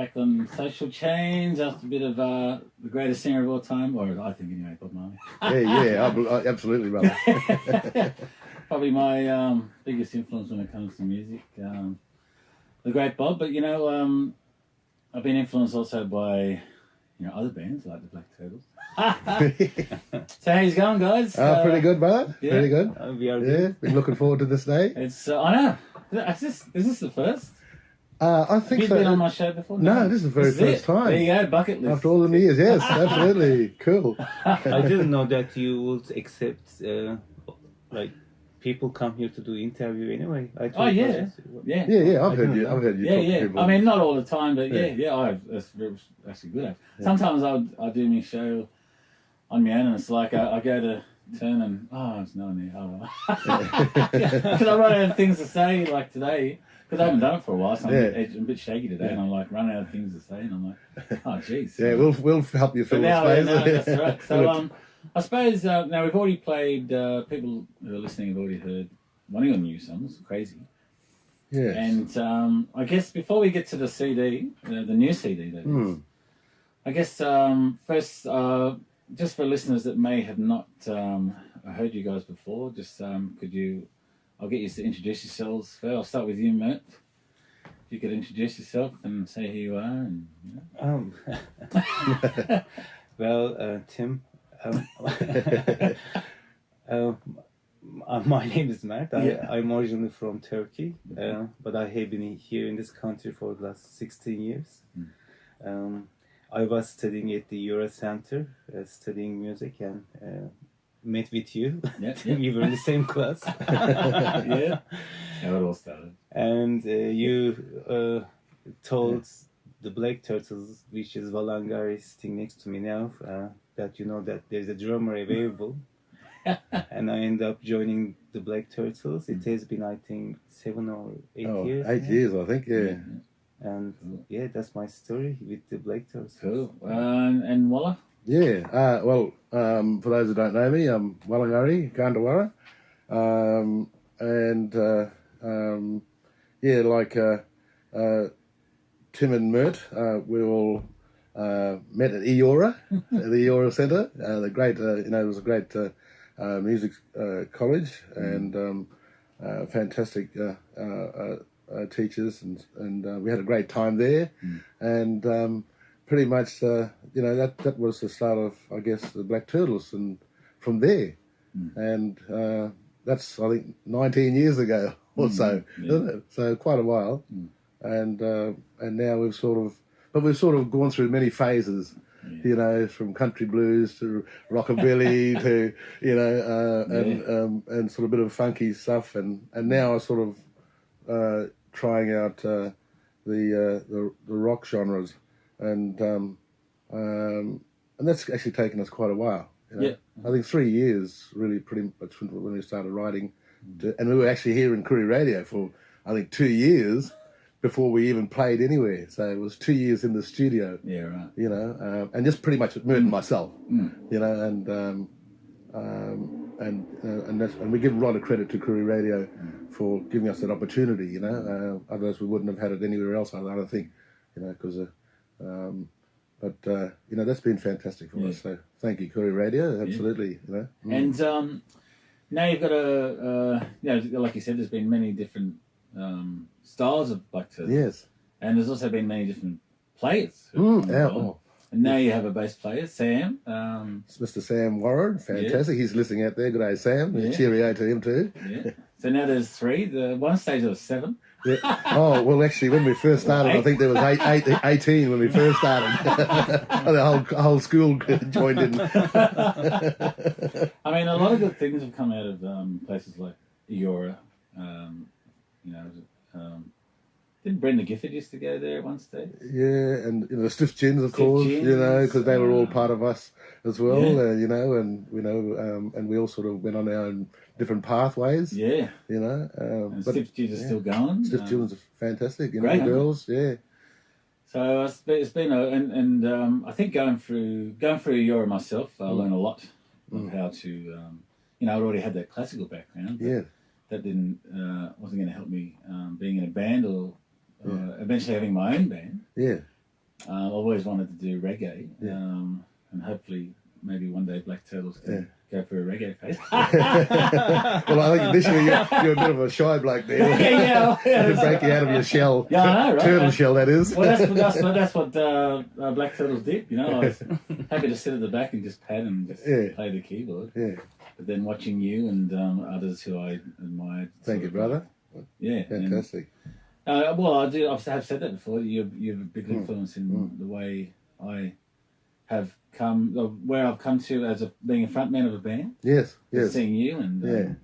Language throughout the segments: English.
back on social chains after a bit of the greatest singer of all time, or I think anyway, Bob Marley. I absolutely, brother. Probably my biggest influence when it comes to music, the great Bob. But you know, I've been influenced also by other bands like the Black Turtles. So how's it going, guys? Pretty good, brother. Yeah. Pretty good. We are good. Been looking forward to this day. It's I know. Is this the first? I think Have you been on my show before? No, this is the very first time. There you go, bucket list. After all the years, yes, absolutely. Cool. I didn't know that you would accept like people come here to do interview anyway. I thought yeah. I've heard you talk to people. I mean, not all the time, but that's actually good. Sometimes I'll do my show on my own, and it's like I go to turn and it's no one there. Because I run out of things to say, like today. Because I haven't done it for a while, so I'm a bit shaky today, and I'm like running out of things to say, and I'm like, oh jeez. Yeah, we'll help you fill the space. That's right. So I suppose now we've already played. People who are listening have already heard one of your new songs, "Crazy." Yes. And I guess before we get to the CD, the new CD, that is, I guess first, just for listeners that may have not heard you guys before, just could you? I'll get you to introduce yourselves first. I'll start with you, Mert. If you could introduce yourself and say who you are. And, Well, Tim, my name is Mert. I'm originally from Turkey, but I have been here in this country for the last 16 years. I was studying at the Euro Center, studying music, and met with you. We were in the same class. Yeah, how it all started. And you told the Black Turtles, which is Walangari sitting next to me now, that you know that there's a drummer available. And I ended up joining the Black Turtles. It has been, I think, 7 or 8 years. 8 years, I think, yeah. And that's my story with the Black Turtles. Cool. And Walla? Yeah, for those who don't know me, I'm Walangari and Tim and Mert, we all met at Eora, at the Eora Centre. The great, it was a great music college, and fantastic teachers, and we had a great time there, and pretty much, that was the start of, I guess, the Black Turtles, and from there, and that's, I think, 19 years ago or so, isn't it? So quite a while, and now we've sort of gone through many phases, from country blues to rockabilly to, and sort of a bit of funky stuff, and now I'm sort of trying out the rock genres. And that's actually taken us quite a while. I think 3 years, really, pretty much when we started writing, and we were actually here in Koori Radio for, I think, 2 years before we even played anywhere. So it was 2 years in the studio. Yeah, right. And just pretty much Mert and myself. And we give a lot of credit to Koori Radio for giving us that opportunity. Otherwise we wouldn't have had it anywhere else. I don't think, because. That's been fantastic for us. So thank you, Koori Radio. Absolutely. And now you've got like you said, there's been many different styles of Black Turtles. Yes. And there's also been many different players. And now you have a bass player, Sam. It's Mr. Sam Warren. Fantastic. He's listening out there. Good day, Sam. Cheerio to him too. Yeah. So now there's 3. The one stage there was 7. Yeah. Oh, well, actually, when we first started, I think there was 18 when we first started. The whole school joined in. I mean, a lot of good things have come out of places like Eora. Didn't Brenda Gifford used to go there at one stage? Yeah, and the Stiff Chins, of course, because they were all part of us as well, and we all sort of went on our own different pathways. Yeah. And Stiff Chins are still going. Stiff Chins are fantastic, great, girls, So it's been I think going through Eora myself, I learned a lot of how to, I'd already had that classical background. Yeah. That wasn't going to help me being in a band or eventually having my own band. Yeah. I've always wanted to do reggae, and hopefully maybe one day Black Turtles can go for a reggae face. Well, I think initially you're a bit of a shy bloke there. yeah. To break you out of your shell. Yeah, I know, right? Turtle shell, that is. Well, that's what Black Turtles did. You know, I was happy to sit at the back and just pad and just play the keyboard. Yeah. But then watching you and others who I admired. Thank you, brother. Yeah. Fantastic. Well, I have said that before. You're a big influence in the way I have come, where I've come to as being a frontman of a band. Yes. Seeing you and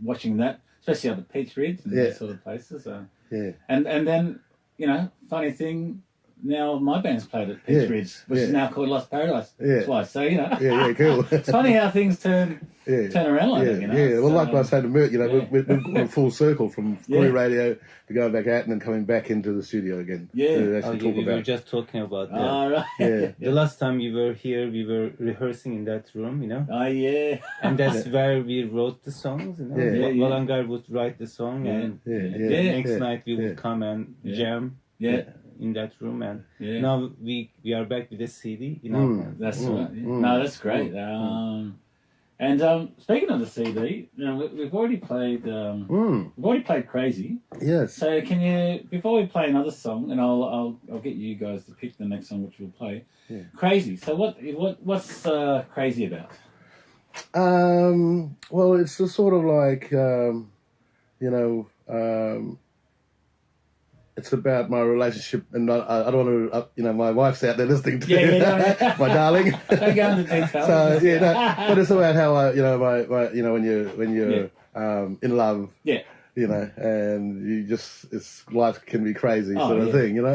watching that, especially up at Peach Ridge and those sort of places. And then, you know, funny thing, now my band's played at Peach Ridge, which is now called Lost Paradise twice. So, you know. Yeah, cool. It's funny how things turn around like that, you know. Yeah, well, like I say to Mert, you know, we've gone full circle from Koori radio to going back out and then coming back into the studio again. Yeah. To actually talk we about. were just talking about that. Right. Yeah. The last time you were here, we were rehearsing in that room, you know. Oh, yeah. And that's where we wrote the songs, you know. Walangari would write the song, and next night we would come and jam. In that room, and now we are back with the CD, you know. That's right. Yeah. No, that's great. And speaking of the CD, you know, we've already played Crazy. Yes. So can you, before we play another song, and I'll get you guys to pick the next song which we'll play. Yeah. Crazy. So what's Crazy about? Well, it's a sort of like you know. It's about my relationship, and I don't want to, you know, my wife's out there listening to my darling. Don't go into detail. So but it's about how I, you know, my you know, when you're in love, you know, and you just life can be crazy sort of thing, you know,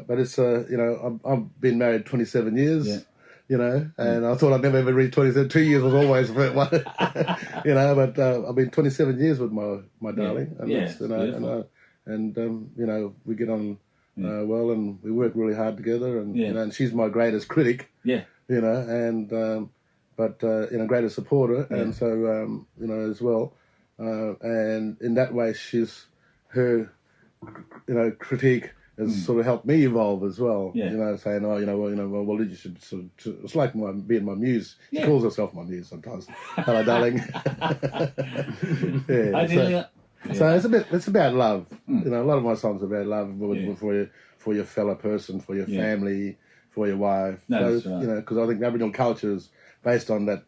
but it's you know, I've been married 27 years. Yeah. You know, and I thought I'd never ever reach 27. 2 years was always one, you know. But I've been 27 years with my darling, and you know, and you know, we get on well, and we work really hard together, and you know, and she's my greatest critic, you know, and but you know, greatest supporter, and so you know, as well, and in that way, her you know, critique has sort of helped me evolve as well. You know, saying, oh, you know, well, you should sort of, it's like being my muse. She calls herself my muse sometimes. Hello, darling. So it's about love. You know, a lot of my songs are about love for your fellow person, for your family, for your wife. No, so, you know, because I think Aboriginal culture is based on that,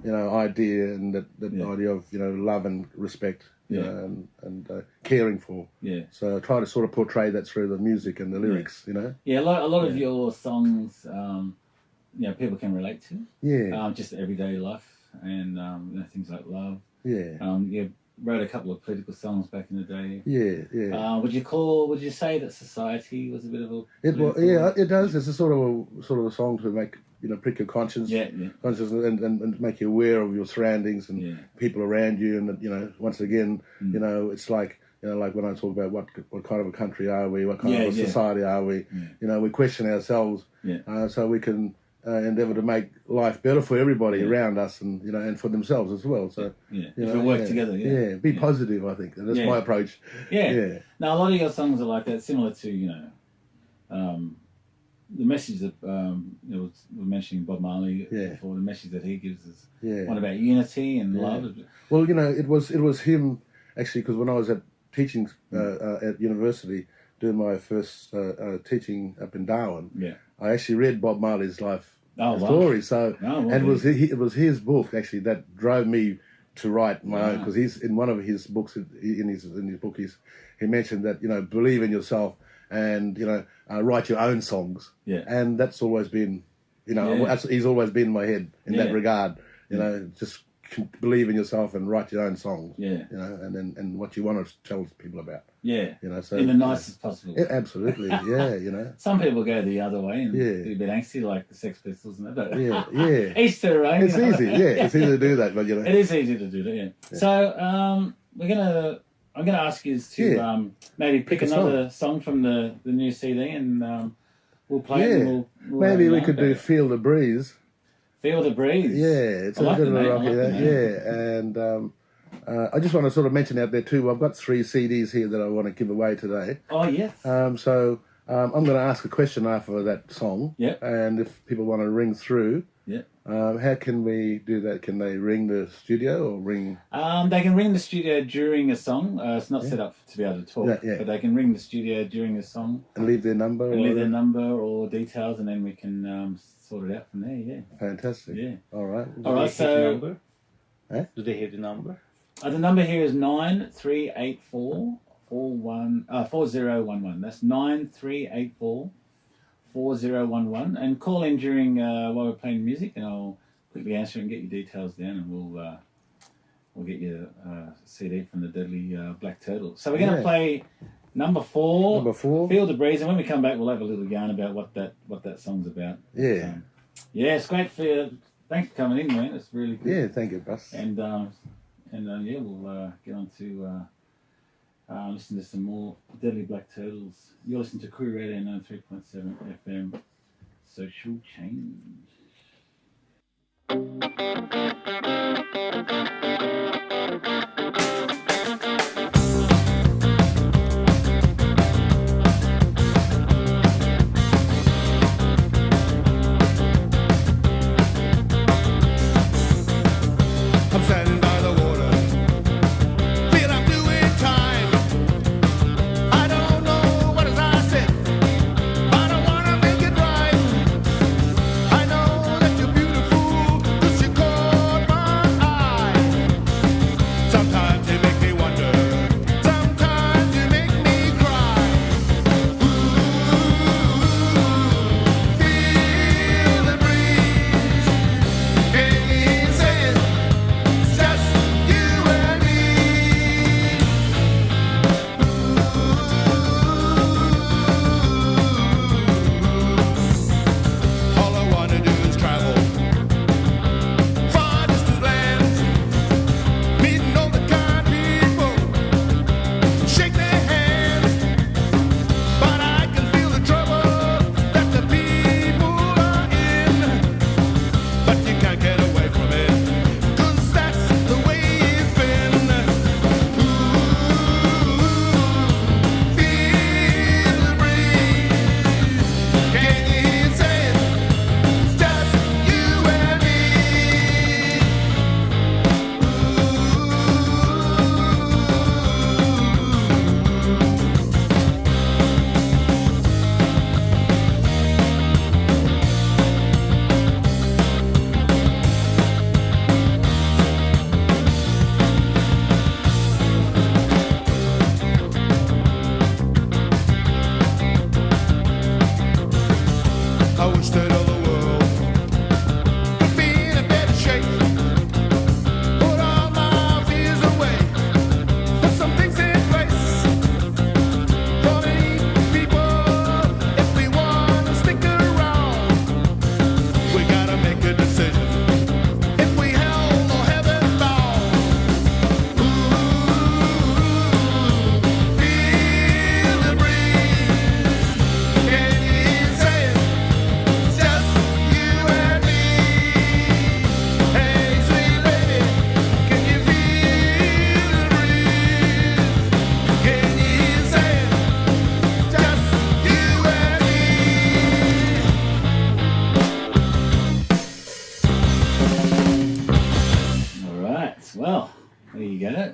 you know, idea and that idea of, you know, love and respect. You know, and caring for. So I try to sort of portray that through the music and the lyrics, you know. Yeah, a lot of your songs, you know, people can relate to. Just everyday life and you know, things like love. You wrote a couple of political songs back in the day. Would you say that Society was a bit of a? It does. It's a sort of a song to make, you know, prick your conscience, conscious, and make you aware of your surroundings and people around you, and you know, once again, you know, it's like, you know, like when I talk about what kind of a country are we, what kind of a society are we, you know, we question ourselves, so we can endeavour to make life better for everybody around us, and you know, and for themselves as well. So you know, we work together. Be positive. I think that's my approach. Now a lot of your songs are like that, similar to, you know, the message that you know, we were mentioning Bob Marley before. The message that he gives is one about unity and love. Well, you know, it was him actually, because when I was teaching at university, doing my first teaching up in Darwin, I actually read Bob Marley's life story. So and it was his book actually that drove me to write my own, because he's in one of his books, in his book, he mentioned that, you know, believe in yourself and, you know, write your own songs. And that's always been, you know, he's always been in my head in that regard. You know, just believe in yourself and write your own songs. You know, and what you want to tell people about. You know, so in the nicest possible way. Absolutely. You know. Some people go the other way and be a bit angsty, like the Sex Pistols and that. Each to their own. It's easy. It's easy to do that, but you know. It is easy to do that. So I'm gonna ask you to maybe pick another song from the new CD, and we'll play it. And we'll maybe we could do Feel the Breeze. Feel the Breeze. It's a bit of a rocky, and I just want to sort of mention out there too, I've got 3 CDs here that I want to give away today. Oh, yes. So I'm going to ask a question after that song. Yeah. And if people want to ring through, Yeah. how can we do that? Can they ring the studio or ring? They can ring the studio during a song. It's not set up to be able to talk, Yeah. but they can ring the studio during a song And leave their number? and leave their number or details, and then we can sort it out from there. Yeah. Fantastic. Yeah. All right. All right. Do they have the number? Eh? Do they have the number? The number here is 9384 4011. That's 9384 4011. And call in during while we're playing music, and I'll quickly answer and get your details down, and we'll get you a CD from the Deadly Black Turtle. So we're going to play number 4. Number 4. Feel the Breeze, and when we come back, we'll have a little yarn about what that song's about. Yeah. Yeah, it's great for you. Thanks for coming in, man. It's really good. Yeah, thank you, Bus. And yeah, we'll get on to listen to some more Deadly Black Turtles. You're listening to Koori Radio 93.7 FM. Social Change. I'm standing by the water, feel I'm doing time. I don't know what as I said, but I wanna make it right. I know that you're beautiful, 'cause you caught my eye. Sometimes you make me wonder, sometimes you make me cry. Ooh, feel the breeze, can you say it? It's just you and me. All I wanna do is travel far distant lands, meeting all the kind people, shake their hands. But I can feel the trouble that the people are in. But you can't get away from it, 'cause that's the way it's been. Ooh, feel the breeze. Can you say it? It's just you and me. I wish that all the world could be in a better shape. Put all my fears away. Put some things in place. For the people, if we want to stick around, we gotta make a decision. If we hell or heaven bound. Ooh, feel the breeze. Can you say it? It's just you and me. Hey, sweet baby, can you feel the breeze? Can you say it? It's just you and me. All right. Well, there you go.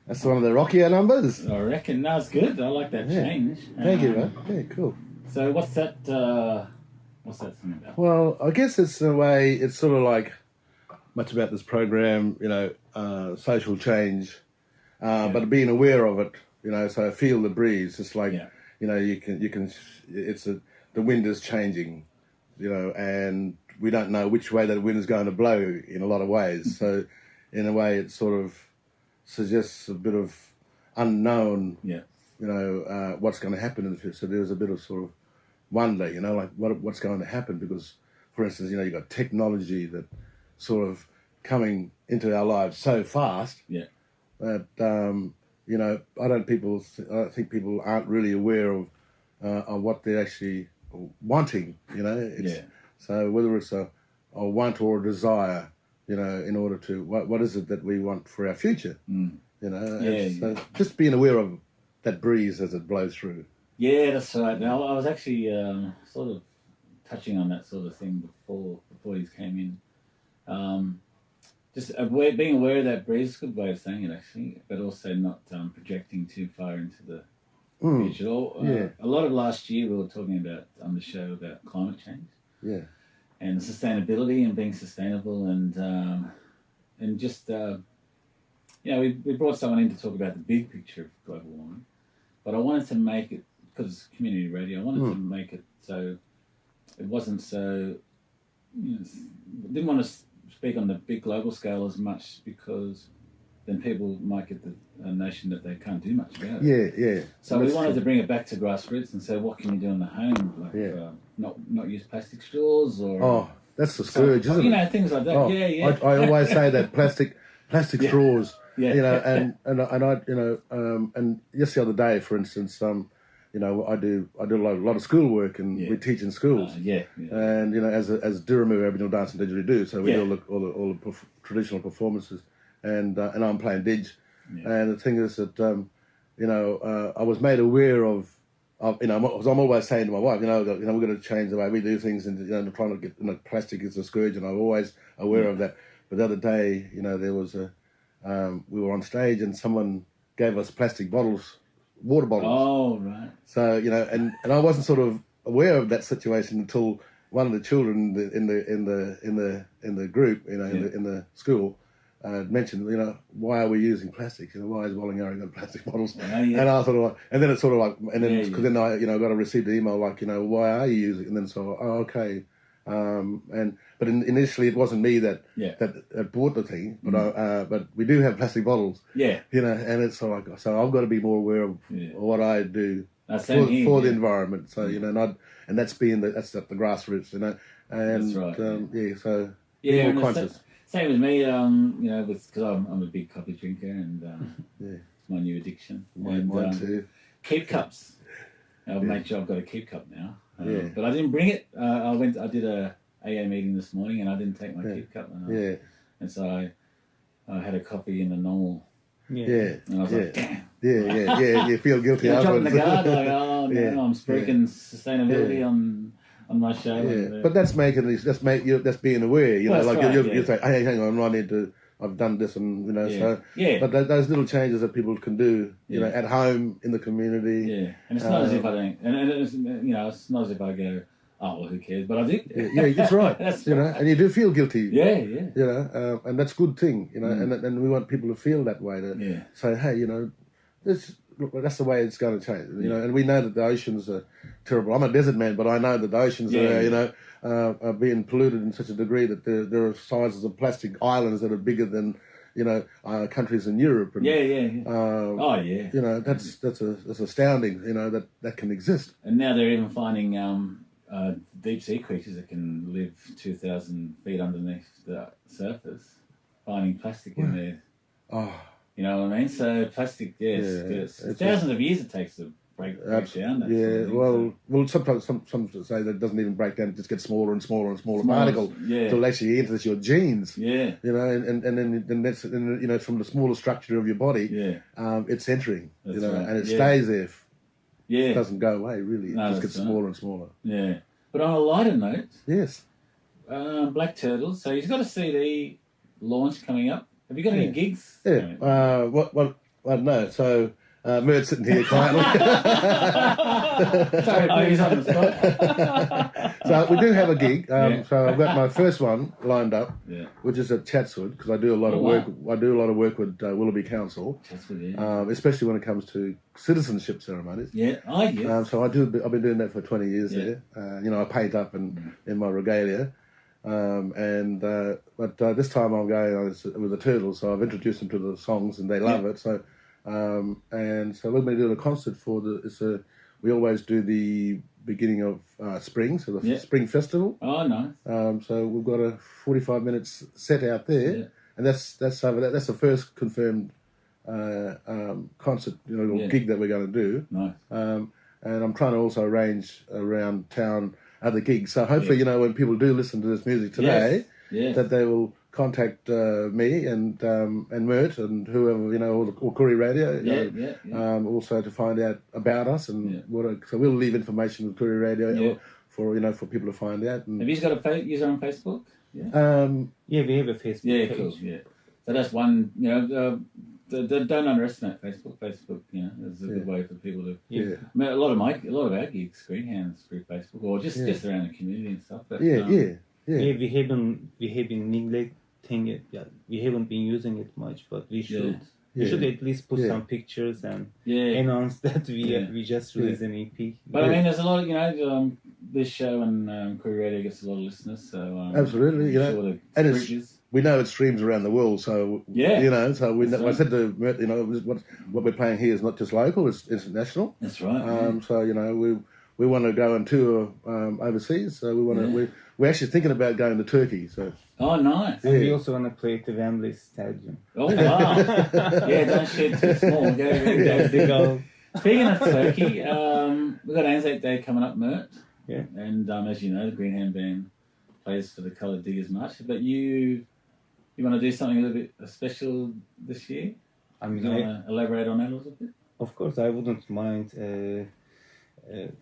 That's one of the rockier numbers. I reckon that's good. I like that Yeah. change. Thank you, man. Yeah, cool. So what's that song about? Well, I guess it's in a way, it's sort of like much about this program, social change, but being aware of it, so feel the breeze. It's like, Yeah. the wind is changing, and we don't know which way that wind is going to blow in a lot of ways. So in a way, it sort of suggests a bit of unknown, Yeah. what's going to happen in the future. So there's a bit of sort of wonder, like what's going to happen, because, for instance, you've got technology that sort of coming into our lives so fast Yeah. that I don't think people aren't really aware of what they're actually wanting. Yeah. So whether it's a want or a desire, in order to what is it that we want for our future? Mm. And Yeah, so just being aware of that breeze as it blows through. Yeah, that's right. Now I was actually sort of touching on that sort of thing before he came in. Just being aware of that breeze is a good way of saying it, actually, but also not projecting too far into the future. A lot of last year we were talking about on the show about climate change. Yeah. And sustainability and being sustainable and just we brought someone in to talk about the big picture of global warming, but I wanted to make it, because it's community radio, I wanted to make it so it wasn't so, didn't want to speak on the big global scale as much, because then people might get the notion that they can't do much about it. Yeah. So we wanted to bring it back to grassroots and say, what can you do in the home? Like, not use plastic straws or... Oh, that's the scourge, isn't it? Things like that. Oh, Yeah. I always say that plastic straws, Yeah. and I, and just the other day, for instance, I do a lot of schoolwork, and we teach in schools. And as Diramu Aboriginal Dance and Didgeridoo, so we do all the traditional performances, and I'm playing didge, and the thing is that I was made aware of I'm always saying to my wife, we're going to change the way we do things, and trying to get plastic is a scourge, and I'm always aware of that. But the other day, there was we were on stage, and someone gave us plastic bottles, water bottles. Oh, right. So and I wasn't sort of aware of that situation until one of the children in the group, in the school, mentioned, why are we using plastic? Why is Walangari got plastic bottles? And I thought, and then it's sort of like, and then because then I got a received email like, why are you using it? And then so, okay. But initially it wasn't me that bought the thing, but we do have plastic bottles. Yeah. And it's sort of like, so I've got to be more aware of what I do for the environment. So and that's that's at the grassroots, and that's right. So be more conscious. Same with me, because I'm a big coffee drinker, and it's my new addiction. Mine too. Keep cups. I've made sure I've got a keep cup now. But I didn't bring it. I did a AA meeting this morning, and I didn't take my keep cup. And so I had a coffee in the normal. And I was like, damn. You feel guilty afterwards. Jumping the guard, like, oh no, I'm speaking sustainability on my show. And, but that's being aware. You say, hey, hang on, I've done this, and But those little changes that people can do, at home, in the community. Yeah, and it's not as if I don't, and it's it's not as if I go, oh well, who cares? But I do. That's right. And you do feel guilty. Yeah. And that's a good thing, and we want people to feel that way. To say, hey, that's the way it's going to change. And we know that the oceans are terrible. I'm a desert man, but I know that the oceans are being polluted in such a degree that there are sizes of plastic islands that are bigger than countries in Europe. And, that's astounding. That can exist. And now they're even finding deep sea creatures that can live 2,000 feet underneath the surface, finding plastic in there. Oh. You know what I mean? So plastic, it's thousands of years it takes to break down. Well, sometimes some say that it doesn't even break down; it just gets smaller and smaller and smaller particle until it actually enters your genes. And then that's from the smaller structure of your body, it's entering. Right. And it stays there. It doesn't go away really. It just gets smaller and smaller. Yeah. But on a lighter note, yes, Black Turtles. So he's got a CD launch coming up. Have you got any gigs? Yeah. I don't know. So Mert's sitting here quietly. Sorry, he's on the spot. So we do have a gig. So I've got my first one lined up, which is at Chatswood, because I do a lot of work. I do a lot of work with Willoughby Council, Chatswood, especially when it comes to citizenship ceremonies. So I've been doing that for 20 years there. I paint up in my regalia. But this time I'm going with the Turtles, so I've introduced them to the songs and they love it. So so we're going to do a concert for we always do the beginning of spring, so the spring festival. Oh, nice. So we've got a 45 minutes set out there, and that's the first confirmed concert gig that we're going to do. Nice. And I'm trying to also arrange around town other gigs. So hopefully, when people do listen to this music today, that they will contact me and Mert and whoever, or Koori Radio. Also to find out about us and so we'll leave information with Koori Radio for people to find out. And, have you got a user on Facebook? We have a Facebook page. Cool. Yeah, so that's one. Don't underestimate Facebook. Facebook, is a good way for people to. I mean, a lot of our gigs, Greenhands, through Facebook, or just around the community and stuff. But, we haven't neglecting it. Yeah, we haven't been using it much, but we should. We should at least put some pictures and announce that we just released an EP. But I mean, there's a lot of this show and Koori Radio gets a lot of listeners. So absolutely, and we know it streams around the world. So so I said to Mert, what we're playing here is not just local; it's international. That's right. So we want to go and tour overseas. So we're actually thinking about going to Turkey. So. Oh, nice. And we also want to play at the Wembley Stadium. Oh, wow. Don't shed too small. Go. Speaking of Turkey, we've got Anzac Day coming up, Mert. Yeah. And as you know, the Greenhand Band plays for the Coloured Diggers March. But you want to do something a little bit special this year? I mean, you want to elaborate on that a little bit? Of course, I wouldn't mind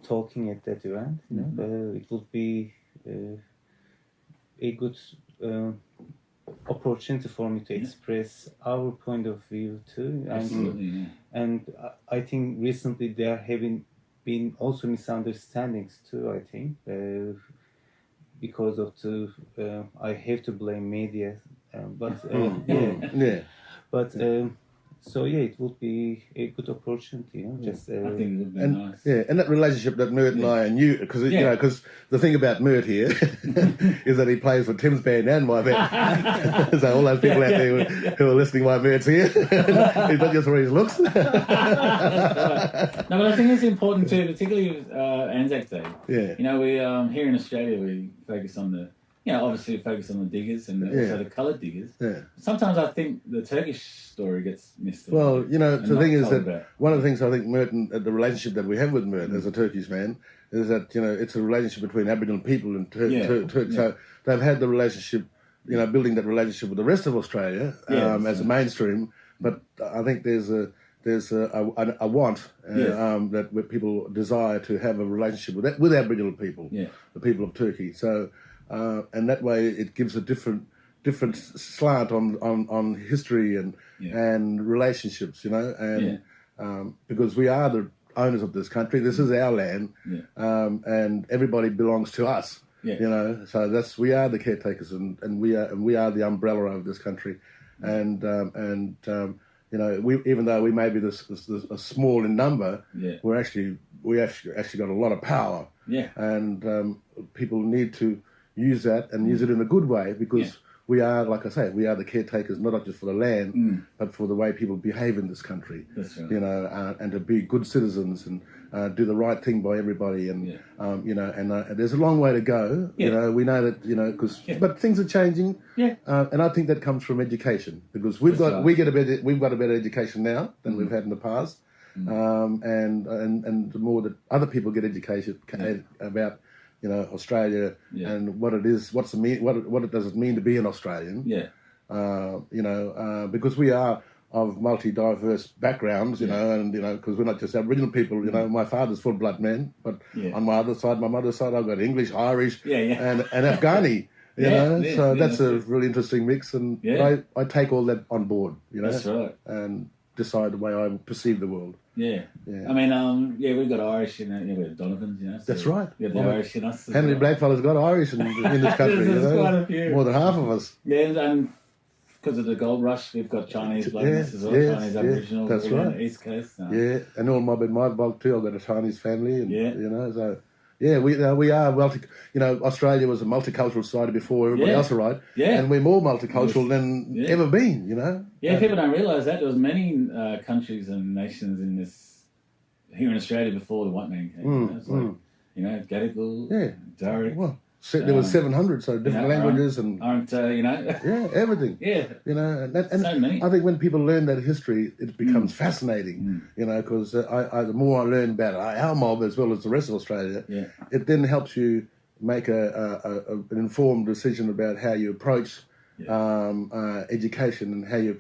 talking at that event. It would be a good opportunity for me to express our point of view too. Absolutely, and I think recently there have been also misunderstandings too, I think, because of I have to blame media, but it would be a good opportunity, just I think it would be nice. Yeah, and that relationship that Mert and I knew, because because the thing about Mert here is that he plays for Tim's band and my band. So all those people out there who are listening, why Mert's here, it's not just for his looks. No, but I think it's important too, particularly with Anzac Day. Yeah. We here in Australia we focus on the. Obviously focus on the diggers and also the coloured diggers. Yeah. Sometimes I think the Turkish story gets missed. Well, the thing is that one of the things I think Mert and the relationship that we have with Mert as a Turkish man is that, it's a relationship between Aboriginal people and Turks. So they've had the relationship, building that relationship with the rest of Australia as a mainstream. But I think there's a want that where people desire to have a relationship with Aboriginal people, the people of Turkey. So. And that way, it gives a different slant on history and relationships, and because we are the owners of this country, this is our land, and everybody belongs to us, So we are the caretakers, and we are the umbrella of this country, and we even though we may be a small in number, we actually got a lot of power, and people need to use that and use it in a good way because we are, like I say, we are the caretakers not just for the land, but for the way people behave in this country. That's right. And to be good citizens and do the right thing by everybody. And there's a long way to go. We know that but things are changing. And I think that comes from education because we've got a better education now than we've had in the past. And the more that other people get education about. Australia and what it is, what it does it mean to be an Australian? Because we are of multi-diverse backgrounds, and because we're not just Aboriginal people. My father's full-blood man, but on my other side, my mother's side, I've got English, Irish, and Afghani. So that's a really interesting mix, and I take all that on board. That's right, and decide the way I perceive the world. I mean, we've got Irish in we have Donovans, That's right. We have the Irish in us. How many blackfellas got Irish in this country? There's quite a few. More than half of us. And because of the gold rush, we've got Chinese blacks as well, Chinese Aboriginal. That's right. On the East Coast. And all my bulk too. I've got a Chinese family, and so. We are Australia was a multicultural society before everybody else arrived, and we're more multicultural than ever been. People don't realise that there was many countries and nations in this here in Australia before the white man came. It's like Gadigal, Darug. Well, there was 700, so different languages and everything. And so many. I think when people learn that history, it becomes fascinating. Because the more I learn about our mob as well as the rest of Australia, it then helps you make an informed decision about how you approach education, and how you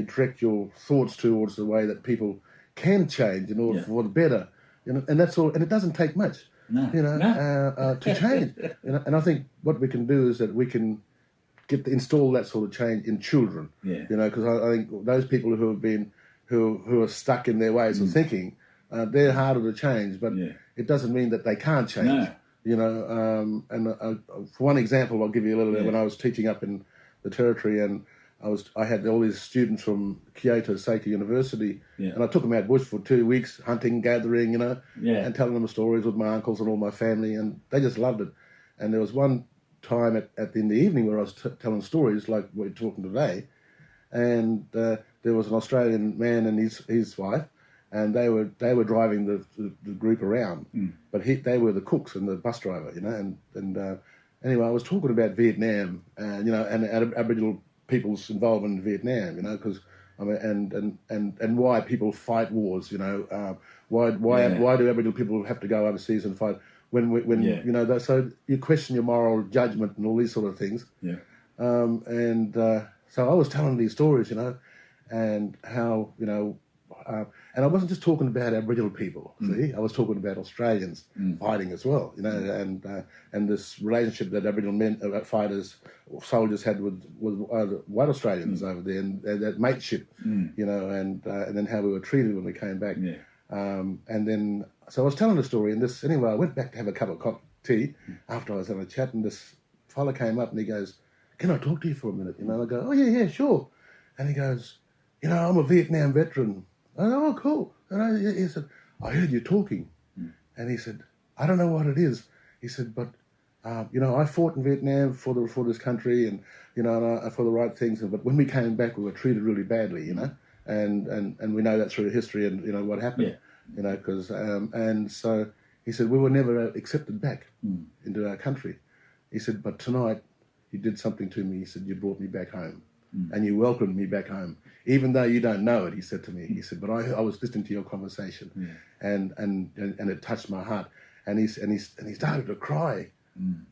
direct your thoughts towards the way that people can change in order for the better. And that's all. And it doesn't take much, to change. And I think what we can do is that we can install that sort of change in children. Because I think those people who are stuck in their ways of thinking, they're harder to change. But it doesn't mean that they can't change. For one example, I'll give you a little bit. When I was teaching up in the Territory, and I had all these students from Kyoto Seika University, and I took them out bush for 2 weeks, hunting, gathering, and telling them stories with my uncles and all my family, and they just loved it. And there was one time in the evening where I was telling stories like we're talking today, and there was an Australian man and his wife, and they were driving the group around, but they were the cooks and the bus driver, and anyway, I was talking about Vietnam, and and Aboriginal people's involvement in Vietnam, because and why people fight wars, why do Aboriginal people have to go overseas and fight when so you question your moral judgment and all these sort of things, so I was telling these stories, and how and I wasn't just talking about Aboriginal people. See, I was talking about Australians fighting as well, and this relationship that Aboriginal fighters, soldiers had with white Australians over there, and that mateship, and then how we were treated when we came back. And then, so I was telling the story, and anyway, I went back to have a cup of tea after I was having a chat, and this fella came up and he goes, "Can I talk to you for a minute?" I go, "Oh yeah, sure." And he goes, "I'm a Vietnam veteran." I go, "Oh, cool." And he said, "I heard you talking." And he said, "I don't know what it is." He said, "But, I fought in Vietnam for this country and, for the right things. But when we came back, we were treated really badly, and we know that through history and, what happened, because, and so he said, we were never accepted back into our country." He said, "But tonight you did something to me." He said, "You brought me back home. And you welcomed me back home, even though you don't know it." He said to me, he said, "But I was listening to your conversation, and it touched my heart." And he started to cry, and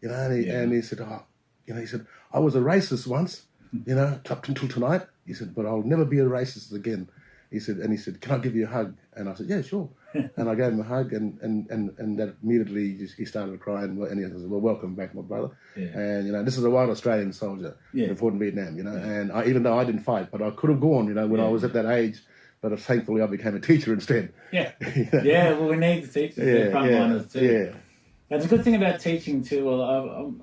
he said, "Oh, he said, I was a racist once, up until tonight." He said, "But I'll never be a racist again." He said, "Can I give you a hug?" And I said, "Yeah, sure." And I gave him a hug, and that immediately he started crying, and he said, "Well, welcome back, my brother." And this is a white Australian soldier who fought in Vietnam, and even though I didn't fight, but I could have gone, when I was at that age, but thankfully I became a teacher instead. Well, we need the teachers, they're frontliners too. That's a good thing about teaching too. Well,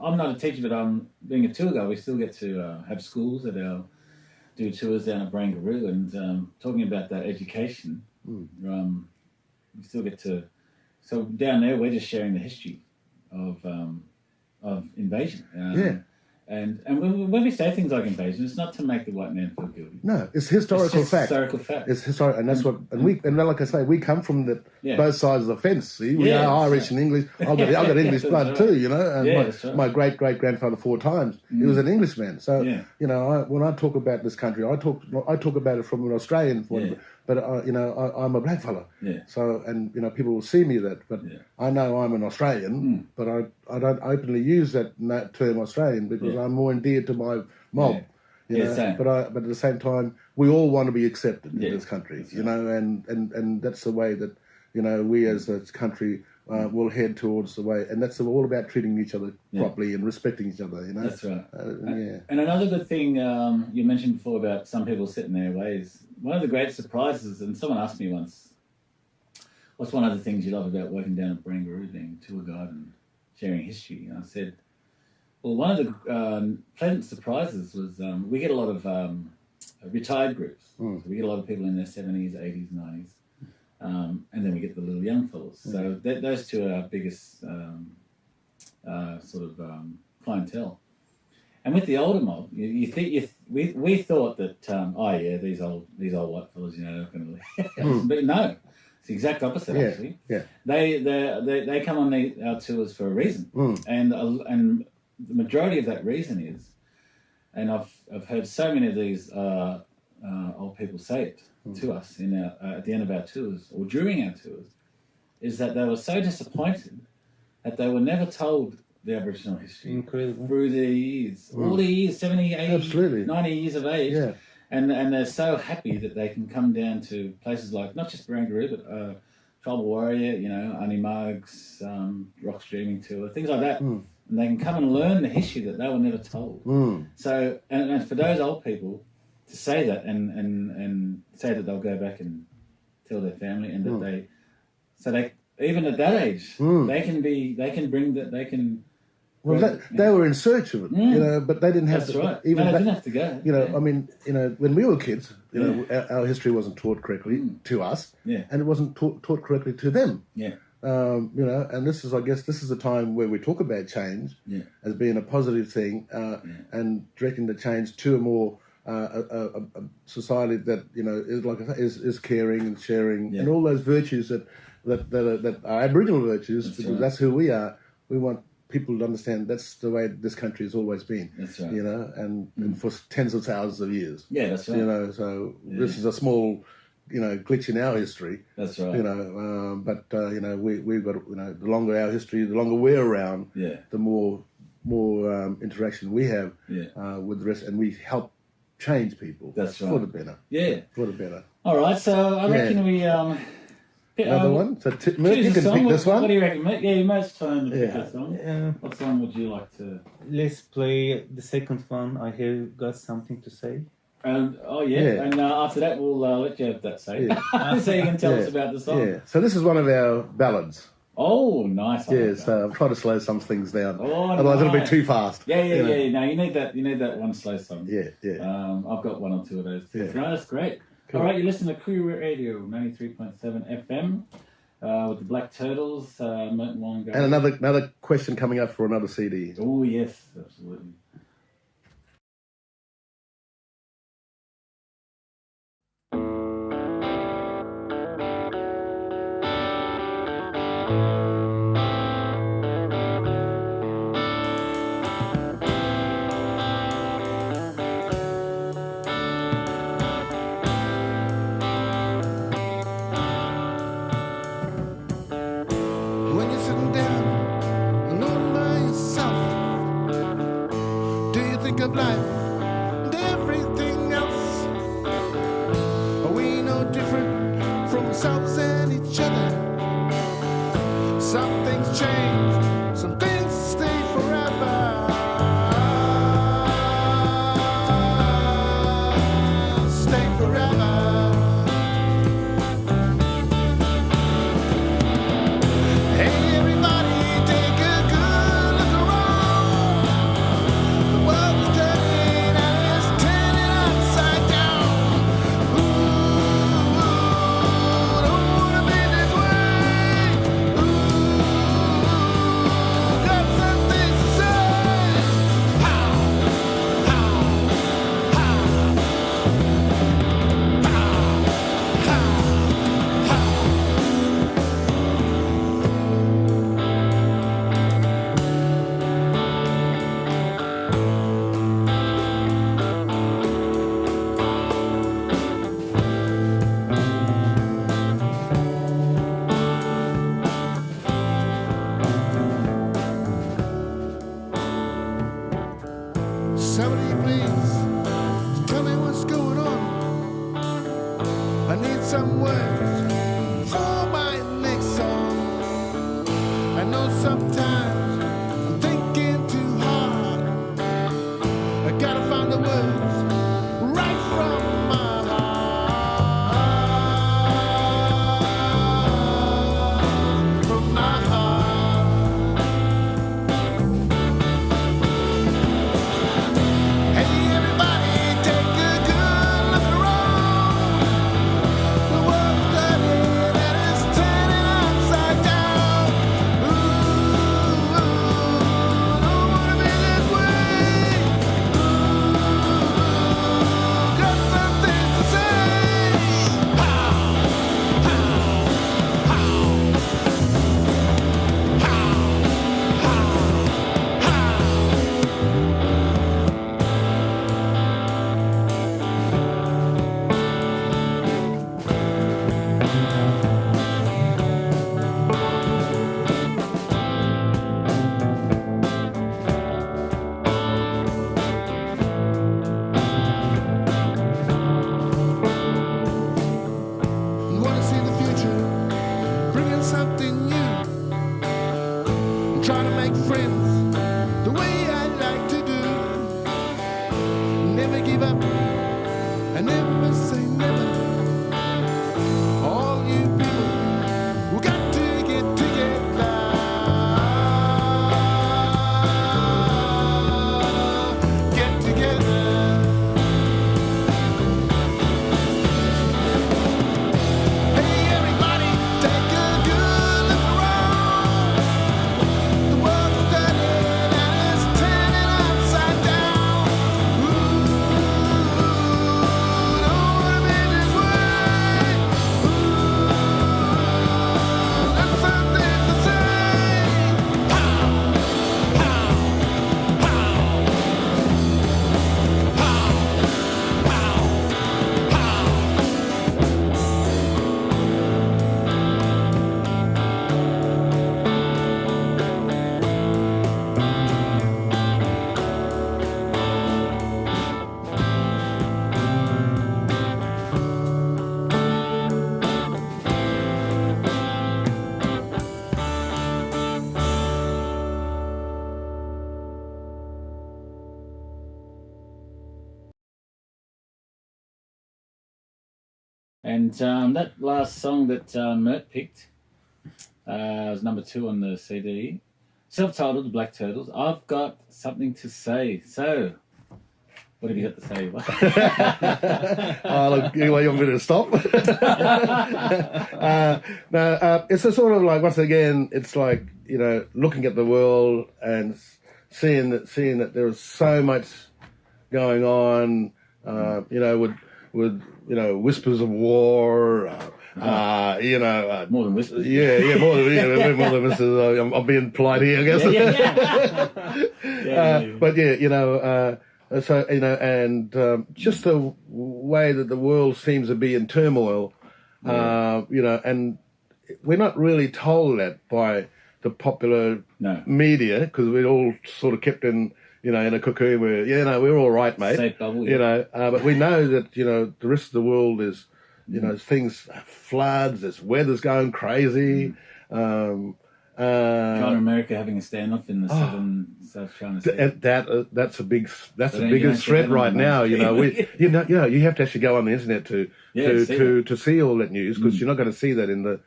I'm not a teacher, but I'm being a tour guide. We still get to have schools that do tours down at Barangaroo, and talking about that education. We still get to. So down there, we're just sharing the history of invasion. And when we say things like invasion, it's not to make the white man feel guilty. No, it's historical fact. Historical fact. It's historic, and that's what. And like I say, we come from both sides of the fence. See, we are Irish and English. I've got English blood too, And my great grandfather 4 times, he was an Englishman. So when I talk about this country, I talk about it from an Australian point of view. But I'm a black fella. So people will see me that, but I know I'm an Australian. But I don't openly use that term Australian because I'm more endeared to my mob. But at the same time, we all want to be accepted in this country. And that's the way that we as a country will head towards the way, and that's all about treating each other properly and respecting each other. That's right. And another good thing you mentioned before about some people set in their ways. One of the great surprises, and someone asked me once, "What's one of the things you love about working down at Barangaroo, being tour guide and sharing history?" And I said, well, one of the pleasant surprises was we get a lot of retired groups. So we get a lot of people in their 70s, 80s, 90s. And then we get the little young fellas. So those two are our biggest clientele. And with the older mob, we thought that these old white fellas, not going to. But no, it's the exact opposite actually. They come on our tours for a reason, and the majority of that reason is, and I've heard so many of these old people say it to us at the end of our tours or during our tours, is that they were so disappointed that they were never told the Aboriginal history Incredible. through the years, all the years, 70, 80, Absolutely. 90 years of age. Yeah. And they're so happy that they can come down to places like, not just Barangaroo, but Tribal Warrior, you know, Arnie Muggs, Rock Streaming Tour, things like that. And they can come and learn the history that they were never told. So, and for those old people to say that and say that they'll go back and tell their family and that they even at that age, they can bring that, they can. Well, they were in search of it, you know, but they didn't have That's to. right. Even they that, didn't have to go. You know, I mean, you know, when we were kids, you know, our history wasn't taught correctly to us, and it wasn't taught correctly to them. Yeah. You know, and this is, I guess, this is a time where we talk about change as being a positive thing, and directing the change to a more a society that, you know, is like I say, is caring and sharing and all those virtues that are Aboriginal virtues, because that's who we are. We want people to understand that's the way this country has always been. That's right. You know, and for tens of thousands of years. Yeah, that's right. You know, so this is a small, you know, glitch in our history. That's right. You know, but you know, we've got, you know, the longer our history, the longer we're around, the more interaction we have with the rest, and we help change people. That's right. For the better. Yeah. For the better. All right, so I reckon we Another one. So Mert, you choose a can song. pick this one. What do you reckon, Mert? Yeah, Mert's time to pick a song. Yeah. What song would you like to? Let's play the second one. I have got something to say. And Yeah. and after that we'll let you have that say. So you can tell us about the song. Yeah. So this is one of our ballads. Oh, nice. I Yeah. like that. So I'm trying to slow some things down. Oh, Otherwise it'll be nice. too fast. Yeah. you know. No, you need that one slow song. Yeah. Yeah. I've got one or two of those too. Yeah. No, that's great. Cool. All right, you listen to Koori Radio 93.7 FM with the Black Turtles, Mert and Walangari. And another question coming up for another CD. Oh yes, absolutely. When you're sitting down alone by yourself, do you think of life and everything else? Are we no different from ourselves and each other? Some things change, some things stay forever. Stay forever. Hey everybody, take a good look around. The world's turning and it's turning upside down. Ooh, don't wanna be this way. Ooh, got some things to say. Pow, pow, pow, pow, pow, pow. Somebody please tell me what's going on. I need some words for my next song. I know sometimes I'm thinking too hard. I gotta find the words right from my heart. From my heart. Hey everybody, take a good look around. The world's turning and it's turning upside down. Ooh, And that last song that Mert picked was number 2 on the CD, self-titled, The Black Turtles. I've got something to say. So, what have you got to say? Look, you want me to stop? It's a sort of like, once again, it's like, looking at the world and seeing that there is so much going on, with whispers of war, more than whispers. more than whispers. I'm being polite here, I guess. But so and just the way that the world seems to be in turmoil, and we're not really told that by the popular media, because we're all sort of kept in a cocoon where, we're all right, mate. Safe bubble, but we know that, the rest of the world is, things, floods, there's weather's going crazy. China and America having a standoff in the South China Sea. That's the biggest threat right now. You have to actually go on the internet to see all that news, because you're not going to see that in the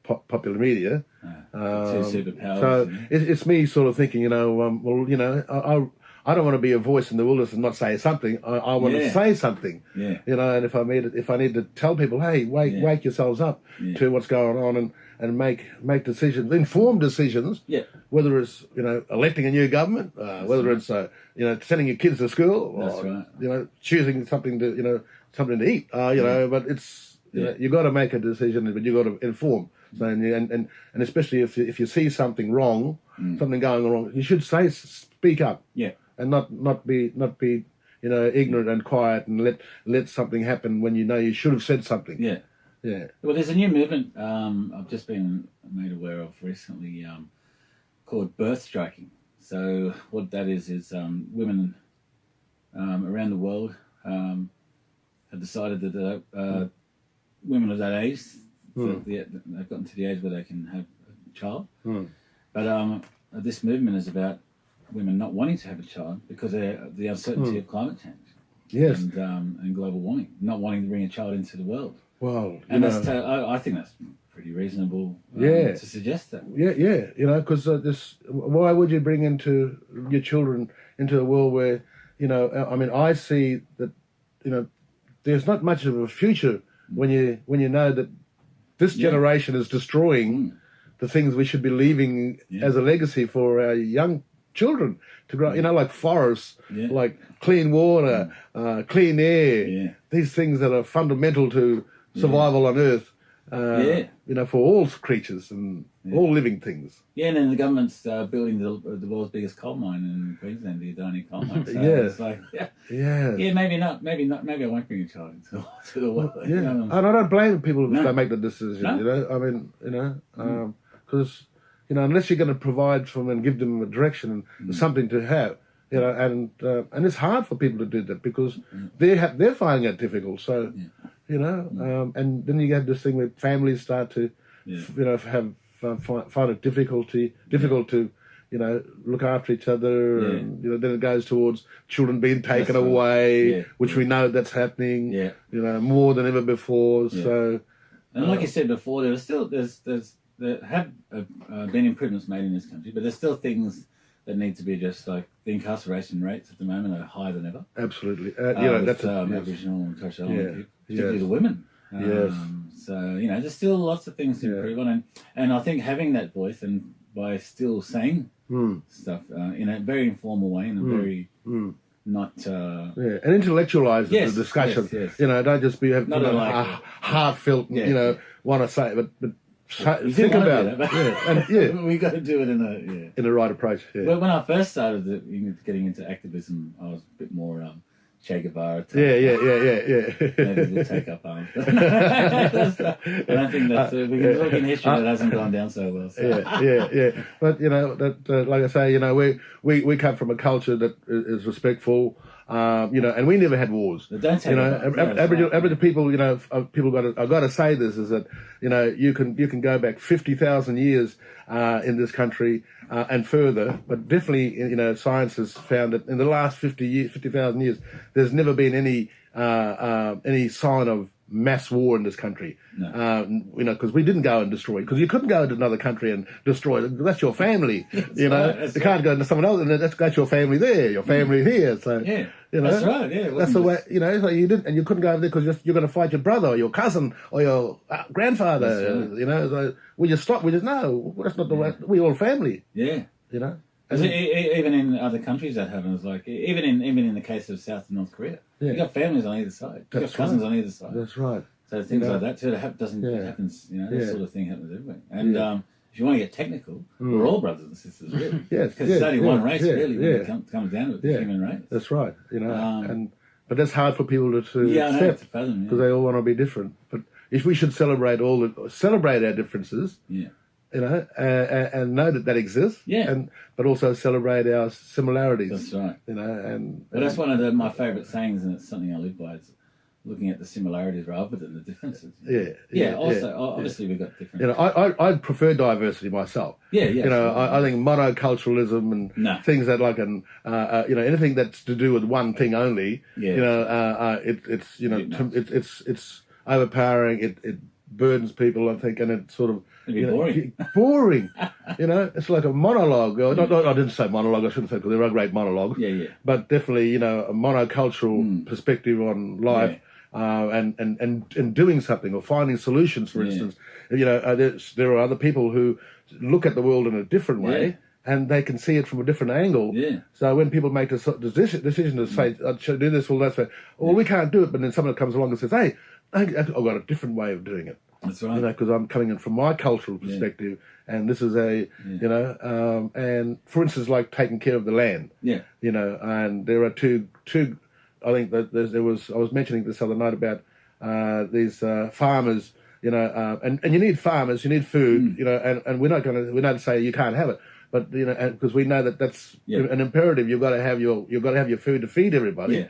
popular media. Two superpowers. So it's me sort of thinking, I don't want to be a voice in the wilderness and not say something. I want to say something. Yeah. And if I need to tell people, hey, wake yourselves up to what's going on and make decisions, informed decisions. Yeah. Whether it's electing a new government, whether it's sending your kids to school, or choosing something to eat. But it's you got to make a decision, but you got to inform. So, and especially if you see something wrong, something going wrong, you should speak up. Yeah. And not be ignorant and quiet and let something happen when you should have said something. Yeah. Yeah. Well, there's a new movement I've just been made aware of recently called birth striking. So what that is women around the world have decided that women of that age, they've gotten to the age where they can have a child. But this movement is about women not wanting to have a child because of the uncertainty of climate change. Yes. And global warming, not wanting to bring a child into the world. Well, and I think that's pretty reasonable to suggest that. Yeah, because why would you bring into your children into a world where, I see that, there's not much of a future when you know that this generation is destroying the things we should be leaving as a legacy for our young children to grow, like forests, like clean water, clean air, these things that are fundamental to survival on Earth, for all creatures and all living things. Yeah, and then the government's building the world's biggest coal mine in Queensland, the Adani coal mine. So it's like, maybe not. Maybe I won't bring a child into the world. And I don't blame people if they make the decision. Because unless you're going to provide for them and give them a direction and something to have, and it's hard for people to do that because they're finding it difficult. So, and then you have this thing where families start to, find it difficult to, look after each other, and then it goes towards children being taken away, which we know that's happening, more than ever before. So, and like you said before, there have been improvements made in this country, but there's still things that need to be addressed, like the incarceration rates at the moment are higher than ever. Absolutely. That's Aboriginal and Torres Strait Islander people, particularly the women. So, there's still lots of things to improve on. And I think having that voice and by still saying stuff in a very informal way, in a very not... and intellectualize the discussion. Yes. Don't just be have heartfelt, want to say it, but think about it. We got to do it in the right approach. Yeah. Well, when I first started getting into activism, I was a bit more Che Guevara type. Maybe we'll take up arms. I don't think that's we can look in history that hasn't gone down so well. So. But that like I say, we come from a culture that is respectful. And we never had wars. Aboriginal people, I've got to say this is that, you can go back 50,000 years, in this country, and further, but definitely, science has found that in the last 50,000 years, there's never been any sign of mass war in this country. No. You know, because we didn't go and destroy. Because you couldn't go into another country and destroy. That's your family. You know, you can't go into someone else, and that's your family there, your family here. So Yeah, you know, that's right. Yeah, that's the way. You know, so you didn't, and you couldn't go over there because you're going to fight your brother or your cousin or your grandfather. That's right. You know, so we just stop. We just no, that's not the way. We all family. Yeah. You know. Even in other countries that happens, like even in the case of South and North Korea, you got families on either side, you got cousins on either side. That's right. So things like that too. It happens. You know, that sort of thing happens everywhere. And if you want to get technical, we're all brothers and sisters, really. Because it's only one race, really. When it comes down to it, the human race. That's right. You know, but that's hard for people to accept because they all want to be different. But if we should celebrate our differences, yeah. You know, and know that exists, but also celebrate our similarities. That's right. You know, but that's one of my favourite sayings, and it's something I live by. It's looking at the similarities rather than the differences. Obviously we've got different. You know, I prefer diversity myself. Yeah. You know, I think monoculturalism and things that like you know, anything that's to do with one thing only. Yeah. You know, it's overpowering. It burdens people, I think, and it sort of. Boring. Boring. You know, it's like a monologue. I didn't say monologue, I shouldn't say, because there are great monologues. Yeah. But definitely, you know, a monocultural perspective on life and doing something or finding solutions, for instance. You know, there are other people who look at the world in a different way and they can see it from a different angle. Yeah. So when people make the decision to say, I should do this or that, well, we can't do it, but then someone comes along and says, hey, I've got a different way of doing it. That's right. You know, because I'm coming in from my cultural perspective, and this is you know, and for instance, like taking care of the land. Yeah. You know, and there are two. I think that I was mentioning this other night about these farmers. You know, and you need farmers, you need food. You know, and we're not say you can't have it, but you know, because we know that that's an imperative. You've got to have your food to feed everybody. Yeah.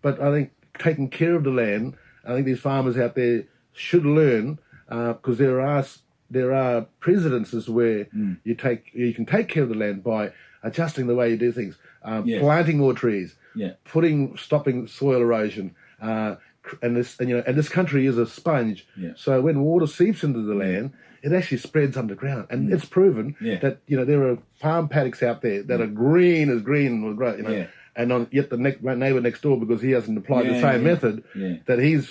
But I think taking care of the land. I think these farmers out there should learn, because there are precedences where you can take care of the land by adjusting the way you do things, planting more trees, stopping soil erosion, and this country is a sponge. Yeah. So when water seeps into the land, it actually spreads underground, and it's proven that you know there are farm paddocks out there that are green as green will grow. You know. Yeah. And yet the neighbour next door, because he hasn't applied the same method, that his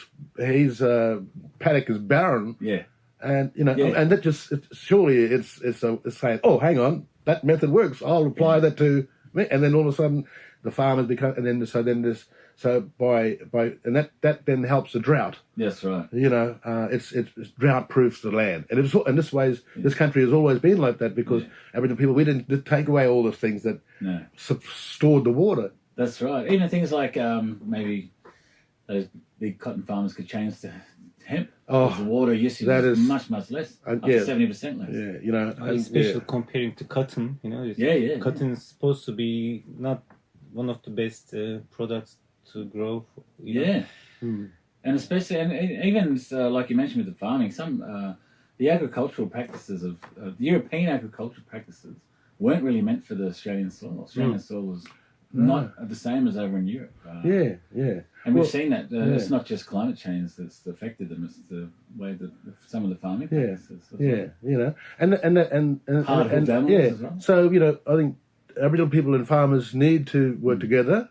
paddock is barren. Yeah. And you know, and that just surely it's saying, oh, hang on, that method works. I'll apply that to me, and then all of a sudden the farmers become, and then that then helps the drought. That's right. You know, it's drought proofs the land, and this country has always been like that because Aboriginal people, we didn't take away all the things that stored the water. That's right. Even things like maybe those big cotton farmers could change to hemp. Oh, the water usage is much less, up to 70% less. Yeah, you know, especially comparing to cotton. You know, cotton is supposed to be not one of the best products to grow. You know? And especially, and even like you mentioned with the farming, some the agricultural practices of the European agricultural practices weren't really meant for the Australian soil. Australian soil was not the same as over in Europe. And we've seen that it's not just climate change that's affected them; it's the way that some of the farming practices. You know, and hard-hooked animals as well. So you know, I think Aboriginal people and farmers need to work together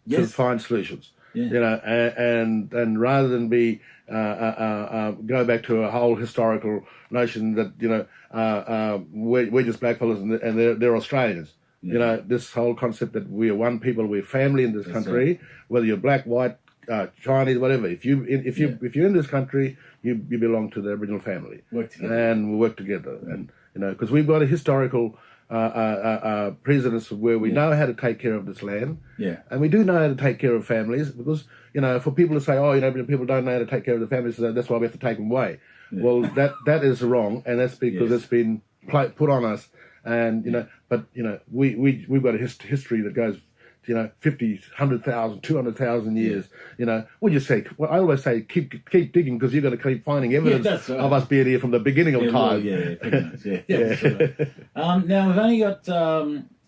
to find solutions. Yeah. You know, and rather than go back to a whole historical notion that you know we're just blackfellas and they're Australians. Yeah. You know, this whole concept that we are one people, we're family in this country, whether you're black, white, Chinese, whatever. If you're in this country, you belong to the Aboriginal family, and we work together. And you know, because we've got a historical precedence where we know how to take care of this land, and we do know how to take care of families. Because you know, for people to say, oh, you know, people don't know how to take care of their families, so that's why we have to take them away. Yeah. Well, that is wrong, and that's because it's been put on us. And you know, but you know, we've got a history that goes, you know, 50, 100,000, 200,000 years. You know, what do you say? Well, I always say keep digging because you're going to keep finding evidence of us being here from the beginning of time. Now we've only got.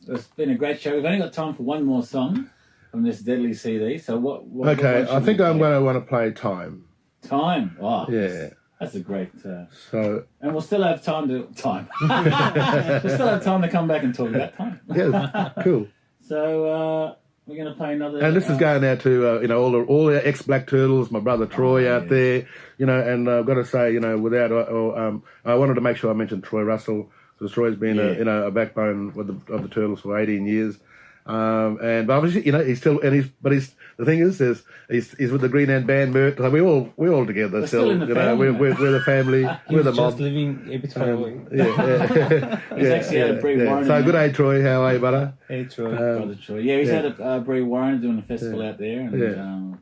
It's been a great show. We've only got time for one more song from this deadly CD. So what okay, I think I'm going to want to play Time. Time. Oh, Yeah. that's a great. So And we'll still have time. We'll still have time to come back and talk about time. yeah, cool. So we're going to play another. And this is going out to you know all the ex Black Turtles, my brother Troy out there, you know. And I've got to say, you know, without I wanted to make sure I mentioned Troy Russell because Troy's been a backbone of the Turtles for 18 years. But obviously, you know, he's the thing is he's with the Green and Band Mert. Like we're all together We're still. still in the You know, family, we're the family, we're the He's mob. just living a bit far away. He's actually had a Brie Warren. So good day, Troy. How are you, brother? Hey, Troy. Brother Troy. Yeah, he's had a Brie Warren doing a festival out there, and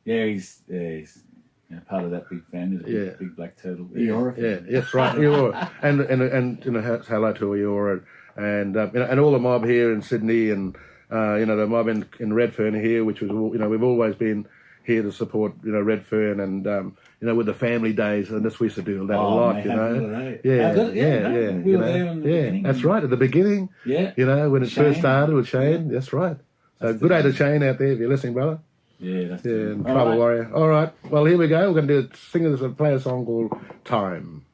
he's you know, part of that big family, the big Black Turtle. Eeyore. Yeah, yes, right. Eeyore. And you know, hello to Eeyore and you know, and all the mob here in Sydney and you know, the mob in Redfern here, which was, you know, we've always been here to support, you know, Redfern and you know, with the family days, and this we used to do that a lot, mate, you know. right. Yeah, No, we you were know, there in the beginning. that's right at the beginning. Yeah, you know, when it Shane. first started with Shane. That's right. So good day to Shane out there if you're listening, brother. Yeah, that's And all Trouble right. Warrior. All right. Well, here we go. We're going to play a song called Time.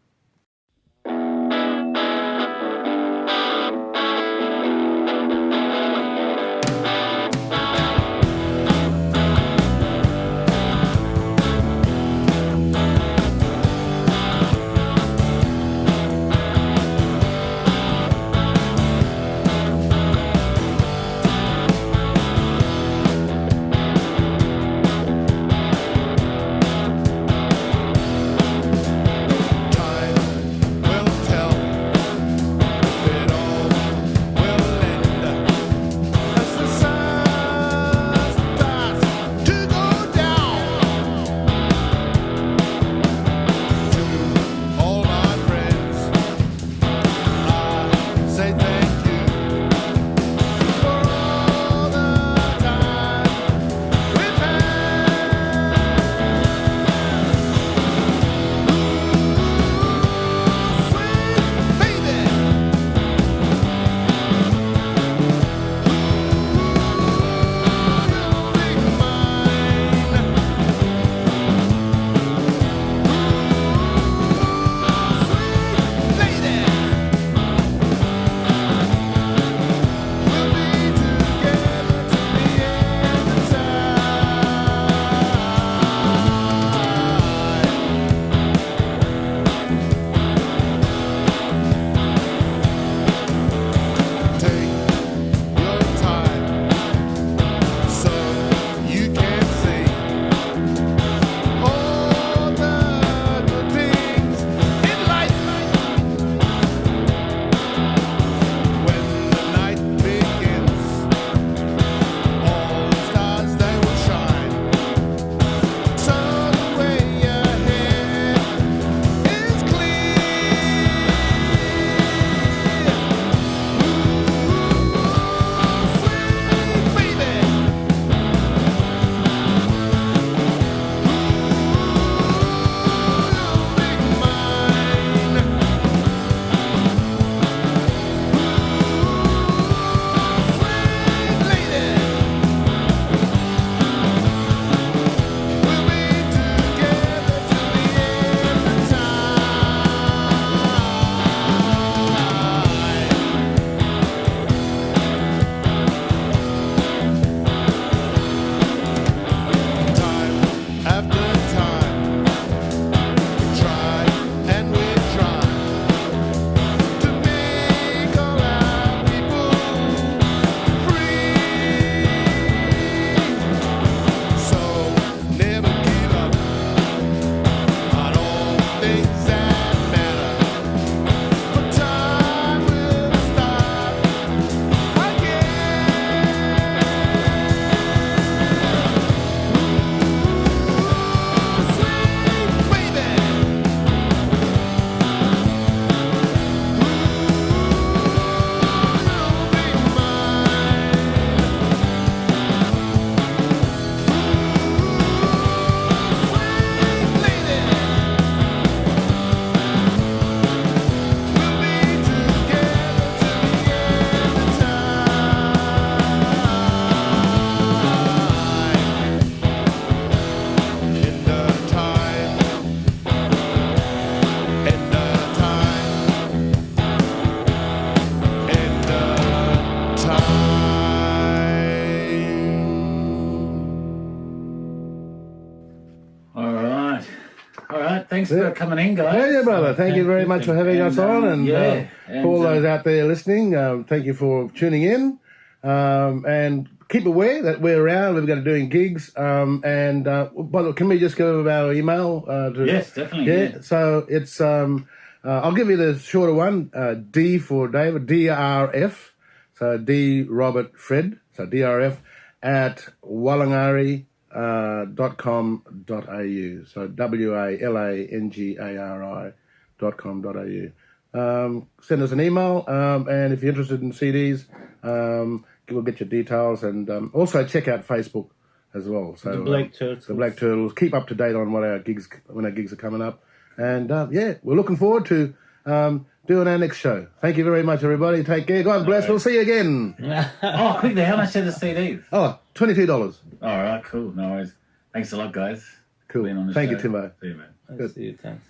thanks for coming in, guys. Yeah, brother. Thank you very much for having us on. And, for all those out there listening, thank you for tuning in. And keep aware that we're around. We're going to be doing gigs. By the way, can we just give our email? Yes, definitely. Yeah. So it's I'll give you the shorter one. D for David. DRF. So D Robert Fred. So DRF at walangari.com.au. So WALANGARI.com.au. Send us an email, and if you're interested in CDs, we'll get your details, and also check out Facebook as well. So The Black Turtles. The Black Turtles. Keep up to date on when our gigs are coming up, and we're looking forward to doing our next show. Thank you very much, everybody. Take care. God bless. We'll see you again. Oh, quickly, how much are the CDs? Oh, $22. All right, cool. No worries. Thanks a lot, guys. Cool. Being on the Thank show. you, Timbo. See you, man. Good. See you. Thanks.